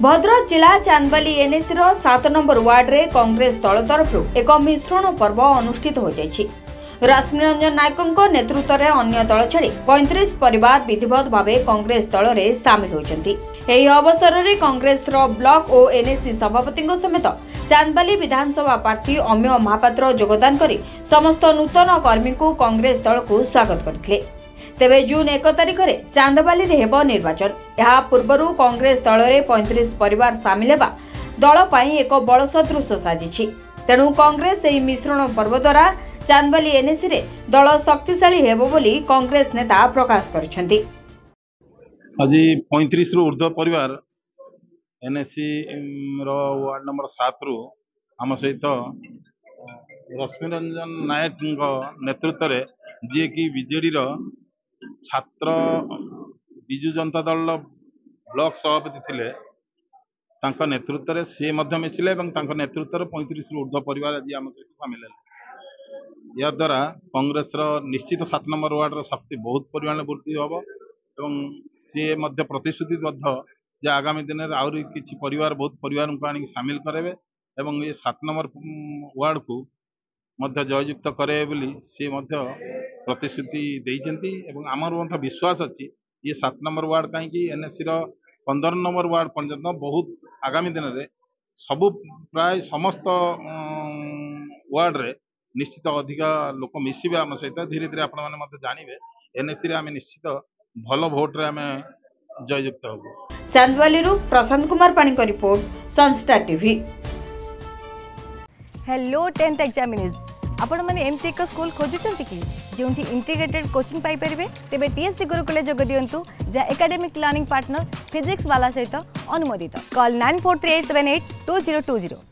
भद्रक जिला chandbali NAC 7 number ward रे कांग्रेस दल तरफ एक मिश्रण पर्व अनुष्ठित हो जायछि। रश्मिरंजन नायकों नेतृत्व में अन्य दल छाड़ी 35 परिवार विधिवत भाव कांग्रेस दल में सामिल होती। यह अवसर में कांग्रेस ब्लॉक और एनएसी सभापति समेत चांदबाली विधानसभा प्रार्थी अमेय महापात्र योगदान करी समस्त नूतन कर्मी को कांग्रेस दल को स्वागत करथिले। तेबे जून 1 तारिख में चांदबाली हेब निर्वाचन। यह पूर्व कांग्रेस दल में 35 परिवार सामिल होगा दल पाई एक बल सदृश साजिछि। तेणु कांग्रेस यह मिश्रण पर्व द्वारा चांदबाली एनएसी रे दल शक्तिशाली हेबो बोली कांग्रेस नेता प्रकाश करछन्ति। आज 35 रु ऊर्ध्व परिवार एनएसी वार्ड नंबर 7 रु आम सहित रश्मिरंजन नायक नेतृत्व में जी कि बीजेडी छात्र विजु जनता दल ब्लॉक सभापति थिले तांका नेतृत्व में सी मिसिले नेतृत्व 35 रु ऊर्ध्व परिवार आज आम सहित सामिल है। या द्वारा कांग्रेस निश्चित 7 नंबर वार्ड शक्ति बहुत परिमाण वृद्धि हम एवं सी प्रतिश्रुतिबद्ध जे आगामी दिन में आउरी किछि परिवार बहुत परिवार को आनिक सामिल करेंगे एवं ये 7 नंबर वार्ड को मध्य जययुक्त करे बोली सी प्रतिश्रुति देइचंती एवं आमर विश्वास अच्छी ये 7 नंबर वार्ड कहीं एनएसी 15 नंबर वार्ड पर्यटन बहुत आगामी दिन में सबु प्राय समस्त वार्ड रे निश्चित अधिका लोक मिसिबे आम सहित धीरे धीरे आपण माने जानवे एनएसी आम निश्चित भल भोट रे आम जययुक्त हबु। चांदबाली प्रशांत कुमार पाणी का report, Sunstar TV. Hello 10th examinees आपण माने एमसी एक स्कूल खोजुचंती कि जोंठी इंटीग्रेटेड कोचिंग पाई परिबे तेबे टीएससी गुरुकुले जोग दियंतु जा एकेडमिक लर्निंग पार्टनर फिजिक्स वाला सहित अनुमोदित। कॉल 9438782020।